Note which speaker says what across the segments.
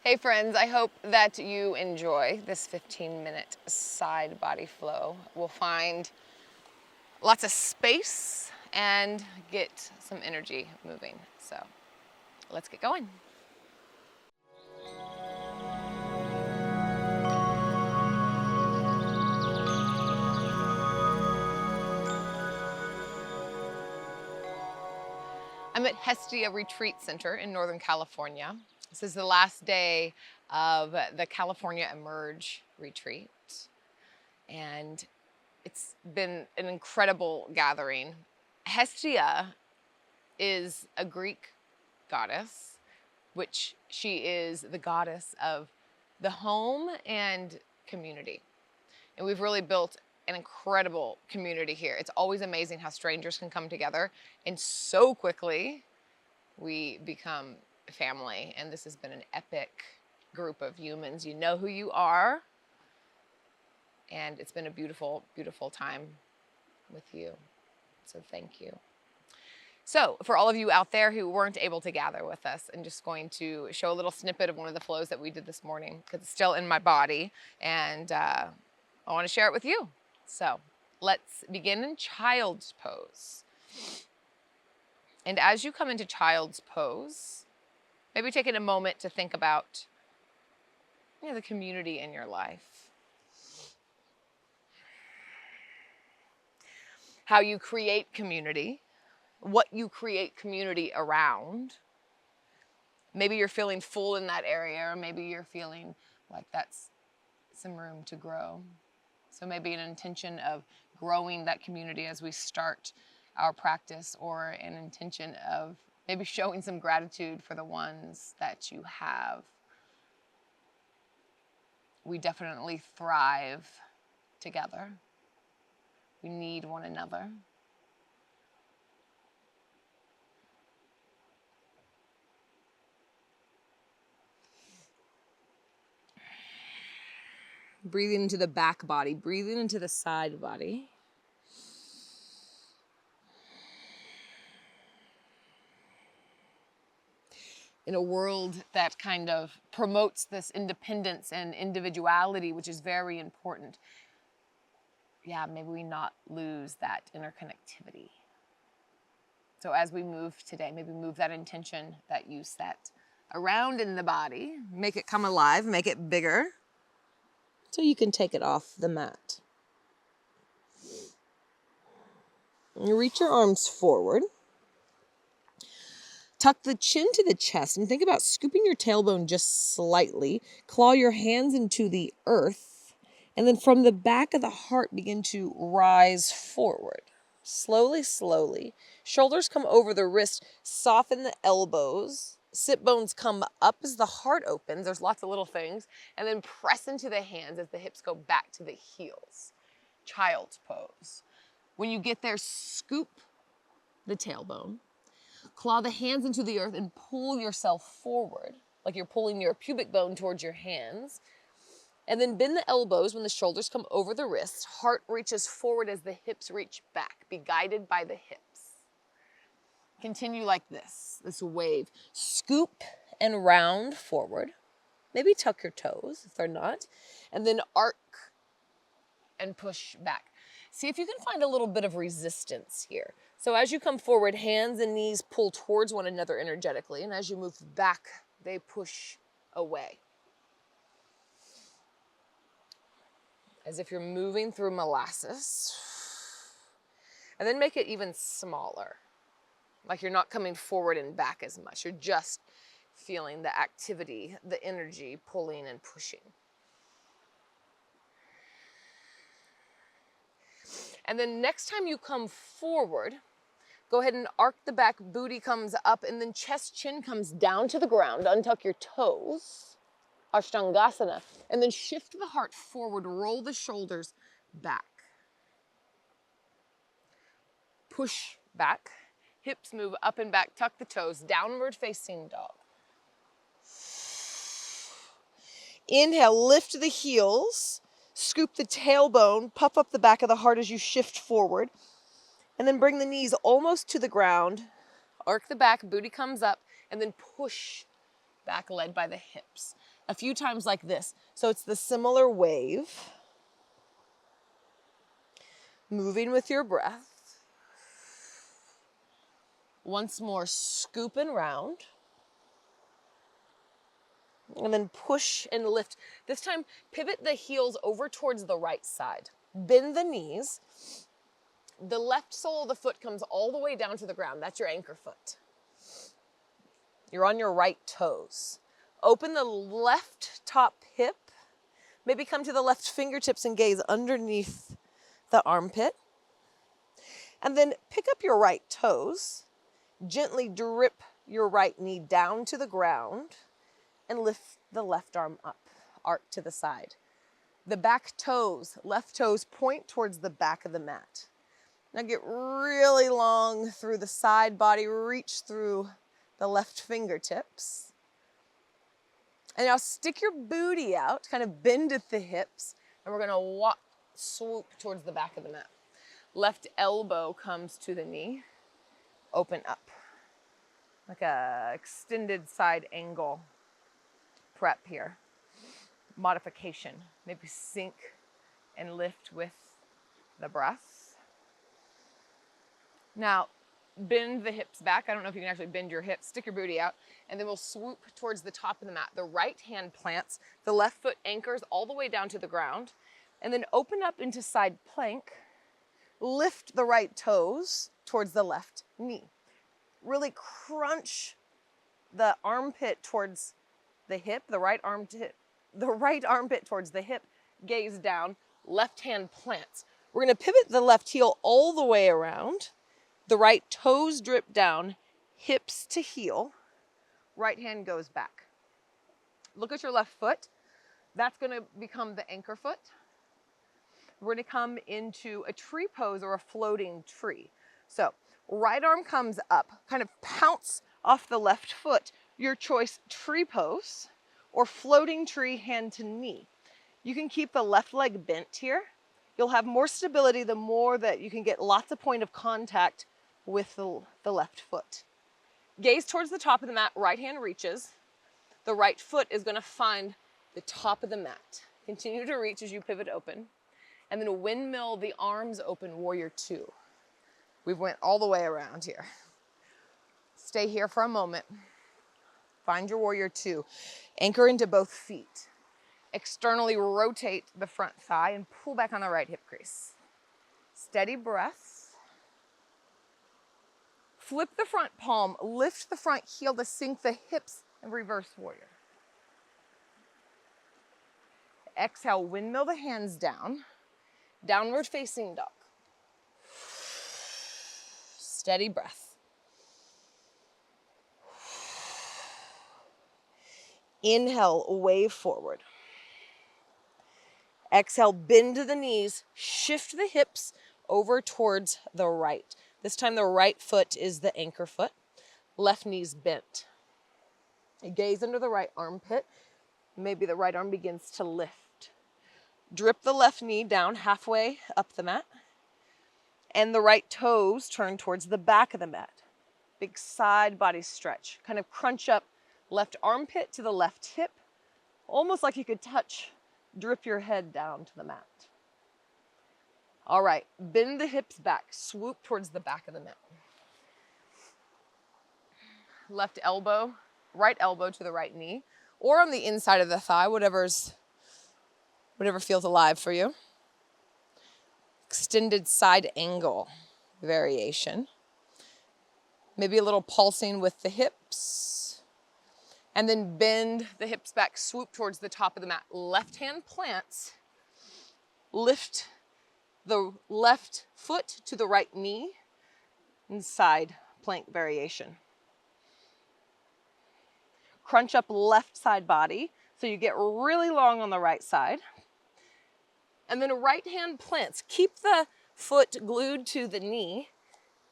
Speaker 1: Hey friends, I hope that you enjoy this 15-minute side body flow. We'll find lots of space and get some energy moving. So let's get going. I'm at Hestia Retreat Center in Northern California. This is the last day of the California Emerge retreat. And it's been an incredible gathering. Hestia is a Greek goddess, which she is the goddess of the home and community. And we've really built an incredible community here. It's always amazing how strangers can come together and so quickly we become family. And this has been an epic group of humans. You know who you are. And it's been a beautiful, beautiful time with you. So thank you. So for all of you out there who weren't able to gather with us, I'm just going to show a little snippet of one of the flows that we did this morning because it's still in my body and I want to share it with you. So let's begin in child's pose. And as you come into child's pose, maybe taking a moment to think about the community in your life. How you create community, what you create community around. Maybe you're feeling full in that area, or maybe you're feeling like that's some room to grow. So maybe an intention of growing that community as we start our practice, or an intention of maybe showing some gratitude for the ones that you have. We definitely thrive together. We need one another. Breathing into the back body, breathing into the side body. In a world that kind of promotes this independence and individuality, which is very important, maybe we not lose that interconnectivity. So as we move today, maybe move that intention that you set around in the body, make it come alive, make it bigger, so you can take it off the mat. You reach your arms forward. Tuck the chin to the chest and think about scooping your tailbone just slightly. Claw your hands into the earth. And then from the back of the heart, begin to rise forward. Slowly, slowly. Shoulders come over the wrist. Soften the elbows. Sit bones come up as the heart opens. There's lots of little things. And then press into the hands as the hips go back to the heels. Child's pose. When you get there, scoop the tailbone. Claw the hands into the earth and pull yourself forward, like you're pulling your pubic bone towards your hands. And then bend the elbows when the shoulders come over the wrists. Heart reaches forward as the hips reach back. Be guided by the hips. Continue like this wave. Scoop and round forward. Maybe tuck your toes if they're not. And then arc and push back. See if you can find a little bit of resistance here. So as you come forward, hands and knees pull towards one another energetically. And as you move back, they push away. As if you're moving through molasses. And then make it even smaller. Like you're not coming forward and back as much. You're just feeling the activity, the energy pulling and pushing. And then next time you come forward, go ahead and arc the back, booty comes up, and then chest, chin comes down to the ground. Untuck your toes, Ashtangasana, and then shift the heart forward, roll the shoulders back. Push back, hips move up and back, tuck the toes, downward facing dog. Inhale, lift the heels. Scoop the tailbone, puff up the back of the heart as you shift forward. And then bring the knees almost to the ground. Arc the back, booty comes up, and then push back, led by the hips. A few times like this. So it's the similar wave. Moving with your breath. Once more, scooping round. And then push and lift. This time, pivot the heels over towards the right side. Bend the knees. The left sole of the foot comes all the way down to the ground. That's your anchor foot. You're on your right toes. Open the left top hip. Maybe come to the left fingertips and gaze underneath the armpit. And then pick up your right toes. Gently drip your right knee down to the ground and lift the left arm up, arc to the side. The back toes, left toes, point towards the back of the mat. Now get really long through the side body, reach through the left fingertips. And now stick your booty out, kind of bend at the hips, and we're gonna walk, swoop towards the back of the mat. Left elbow comes to the knee, open up. Like a extended side angle prep here. Modification, maybe sink and lift with the breath. Now, bend the hips back. I don't know if you can actually bend your hips. Stick your booty out, and then we'll swoop towards the top of the mat. The right hand plants, the left foot anchors all the way down to the ground, and then open up into side plank. Lift the right toes towards the left knee. Really crunch the armpit towards the hip, the right armpit towards the hip, gaze down, left hand plants. We're gonna pivot the left heel all the way around. The right toes drip down, hips to heel, right hand goes back. Look at your left foot. That's gonna become the anchor foot. We're gonna come into a tree pose or a floating tree. So right arm comes up, kind of pounce off the left foot. Your choice, tree pose or floating tree, hand to knee. You can keep the left leg bent here. You'll have more stability the more that you can get lots of point of contact with the left foot. Gaze towards the top of the mat, right hand reaches. The right foot is gonna find the top of the mat. Continue to reach as you pivot open. And then windmill the arms open, warrior two. We've went all the way around here. Stay here for a moment. Find your warrior two. Anchor into both feet. Externally rotate the front thigh and pull back on the right hip crease. Steady breath. Flip the front palm, lift the front heel to sink the hips and reverse warrior. Exhale, windmill the hands down. Downward facing dog. Steady breath. Inhale, wave forward. Exhale, bend to the knees, shift the hips over towards the right. This time the right foot is the anchor foot, left knee's bent. You gaze under the right armpit. Maybe the right arm begins to lift. Drip the left knee down halfway up the mat, and the right toes turn towards the back of the mat. Big side body stretch. Kind of crunch up left armpit to the left hip, almost like you could drip your head down to the mat. All right, bend the hips back, swoop towards the back of the mat. Left elbow, right elbow to the right knee, or on the inside of the thigh, whatever feels alive for you. Extended side angle variation. Maybe a little pulsing with the hips. And then bend the hips back, swoop towards the top of the mat. Left hand plants. Lift the left foot to the right knee. And side plank variation. Crunch up left side body so you get really long on the right side. And then right hand plants. Keep the foot glued to the knee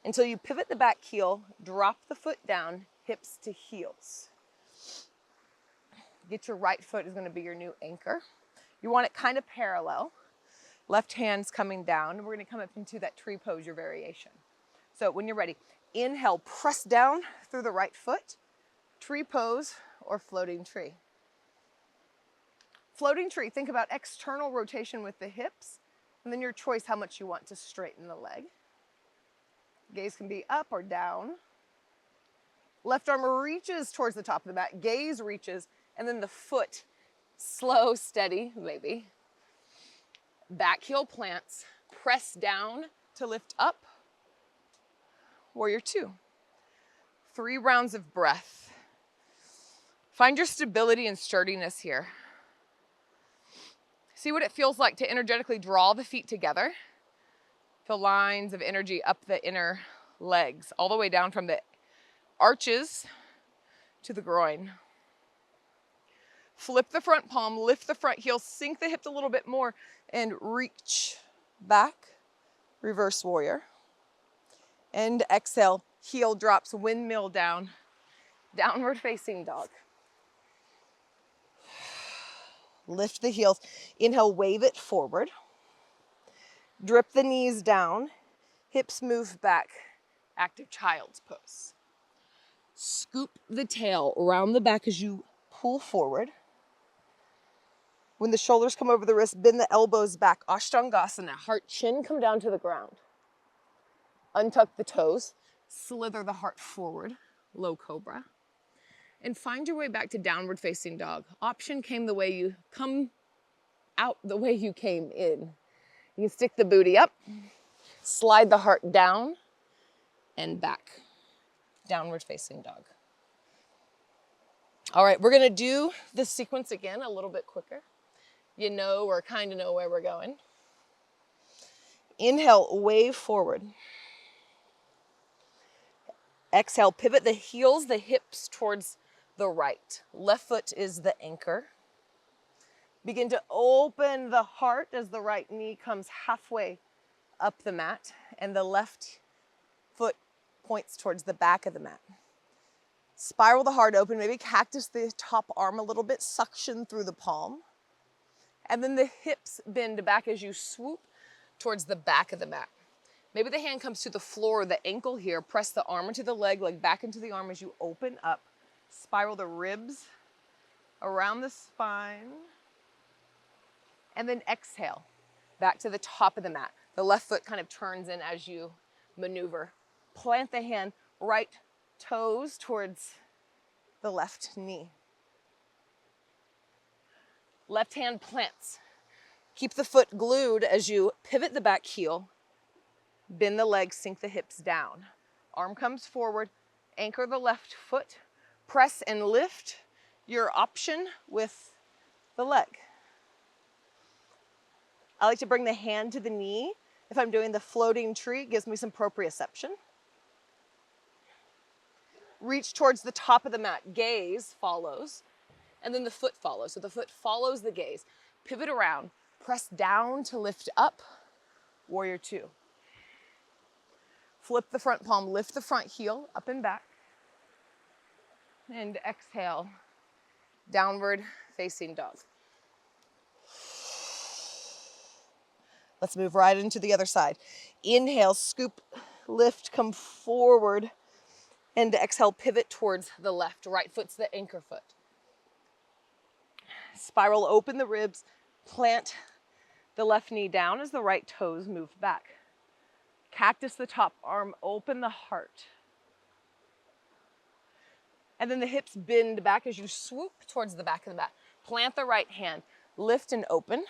Speaker 1: until you pivot the back heel, drop the foot down, hips to heels. Get your right foot is going to be your new anchor. You want it kind of parallel. Left hand's coming down. We're going to come up into that tree pose, your variation. So when you're ready, inhale, press down through the right foot, tree pose or floating tree. Floating tree, think about external rotation with the hips, and then your choice how much you want to straighten the leg. Gaze can be up or down. Left arm reaches towards the top of the mat, gaze reaches, and then the foot, slow, steady, maybe. Back heel plants, press down to lift up. Warrior two. 3 rounds of breath. Find your stability and sturdiness here. See what it feels like to energetically draw the feet together. Feel lines of energy up the inner legs, all the way down from the arches to the groin. Flip the front palm, lift the front heel, sink the hips a little bit more, and reach back, reverse warrior. And exhale, heel drops, windmill down, downward facing dog. Lift the heels, inhale, wave it forward. Drip the knees down, hips move back, active child's pose. Scoop the tail around the back as you pull forward. When the shoulders come over the wrist, bend the elbows back, Ashtangasana, heart chin come down to the ground. Untuck the toes, slither the heart forward, low cobra. And find your way back to downward facing dog. Option came the way you come out, the way you came in. You can stick the booty up, slide the heart down and back. Downward facing dog. All right, we're gonna do this sequence again a little bit quicker. You know, or kind of know where we're going. Inhale, wave forward. Exhale, pivot the heels, the hips towards the right. Left foot is the anchor. Begin to open the heart as the right knee comes halfway up the mat and the left foot points towards the back of the mat. Spiral the heart open, maybe cactus the top arm a little bit, suction through the palm. And then the hips bend back as you swoop towards the back of the mat. Maybe the hand comes to the floor, the ankle here, press the arm into the leg back into the arm as you open up. Spiral the ribs around the spine. And then exhale, back to the top of the mat. The left foot kind of turns in as you maneuver. Plant the hand, right toes towards the left knee. Left hand plants. Keep the foot glued as you pivot the back heel, bend the legs, sink the hips down. Arm comes forward, anchor the left foot, press and lift your option with the leg. I like to bring the hand to the knee. If I'm doing the floating tree, it gives me some proprioception. Reach towards the top of the mat, gaze follows, and then the foot follows. So the foot follows the gaze. Pivot around, press down to lift up, warrior two. Flip the front palm, lift the front heel up and back. And exhale, downward facing dog. Let's move right into the other side. Inhale, scoop, lift, come forward. And exhale, pivot towards the left. Right foot's the anchor foot. Spiral open the ribs, plant the left knee down as the right toes move back. Cactus the top arm, open the heart. And then the hips bend back as you swoop towards the back of the mat. Plant the right hand, lift and open.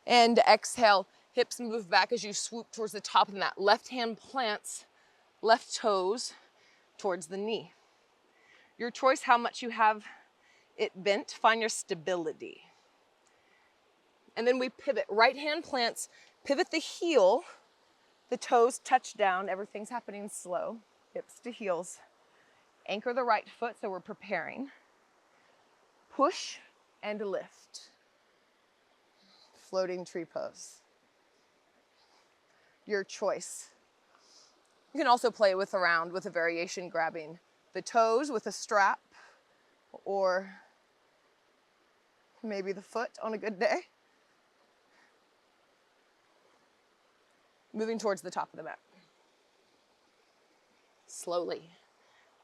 Speaker 1: And exhale, hips move back as you swoop towards the top of the mat. Left hand plants, left toes towards the knee. Your choice how much you have it bent, find your stability. And then we pivot, right hand plants, pivot the heel, the toes touch down, everything's happening slow, hips to heels. Anchor the right foot, so we're preparing. Push and lift. Floating tree pose. Your choice. You can also play around with a variation, grabbing the toes with a strap or maybe the foot on a good day. Moving towards the top of the mat. Slowly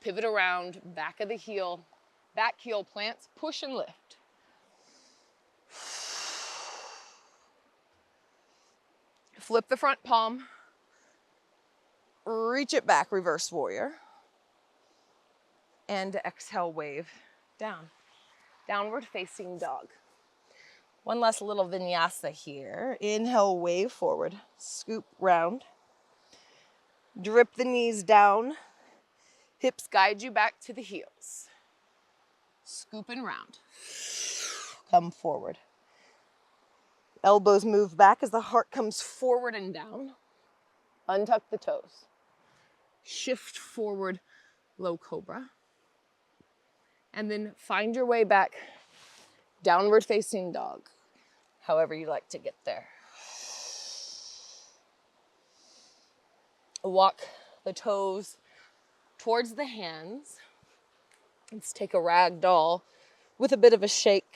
Speaker 1: Pivot around, back of the heel, back heel plants, push and lift. Flip the front palm, reach it back, reverse warrior, and exhale, wave down. Downward facing dog. One last little vinyasa here. Inhale, wave forward, scoop round. Drip the knees down. Hips guide you back to the heels. Scoop and round. Come forward. Elbows move back as the heart comes forward and down. Untuck the toes. Shift forward, low cobra. And then find your way back, downward facing dog, however you like to get there. Walk the toes towards the hands. Let's take a rag doll with a bit of a shake.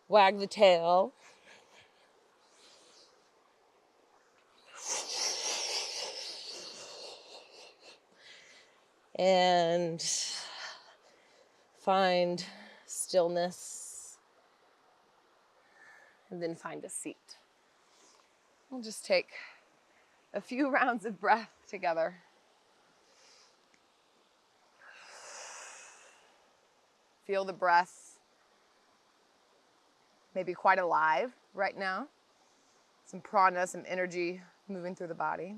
Speaker 1: Wag the tail. And find stillness, and then find a seat. We'll just take a few rounds of breath together. Feel the breath, maybe quite alive right now. Some prana, some energy moving through the body.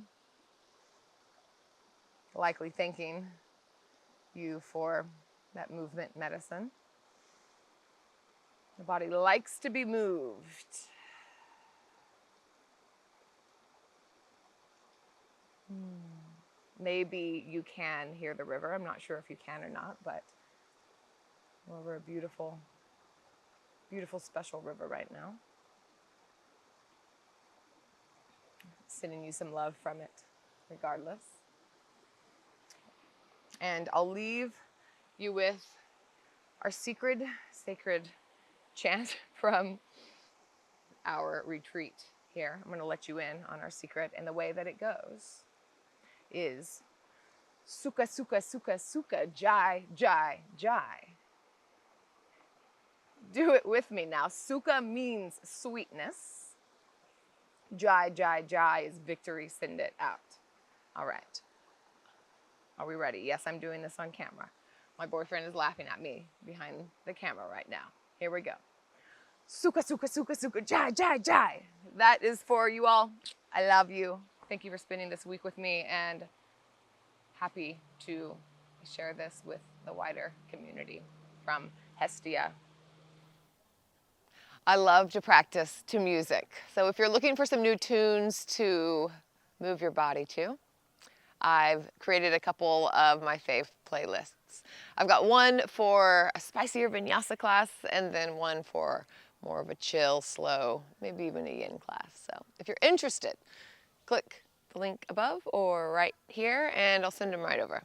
Speaker 1: Likely thanking you for that movement medicine. The body likes to be moved. Maybe you can hear the river. I'm not sure if you can or not, but we're over a beautiful, beautiful, special river right now. Sending you some love from it, regardless. And I'll leave you with our sacred chant from our retreat here. I'm going to let you in on our secret, and the way that it goes is Sukha, Sukha, Sukha, Sukha, Jai, Jai, Jai. Do it with me now. Sukha means sweetness. Jai, Jai, Jai is victory. Send it out. All right. Are we ready? Yes, I'm doing this on camera. My boyfriend is laughing at me behind the camera right now. Here we go. Sukha, Sukha, Sukha, Sukha, Jai, Jai, Jai. That is for you all. I love you. Thank you for spending this week with me, and happy to share this with the wider community from Hestia. I love to practice to music. So if you're looking for some new tunes to move your body to, I've created a couple of my fave playlists. I've got one for a spicier vinyasa class, and then one for more of a chill, slow, maybe even a yin class. So if you're interested, click the link above or right here, and I'll send them right over.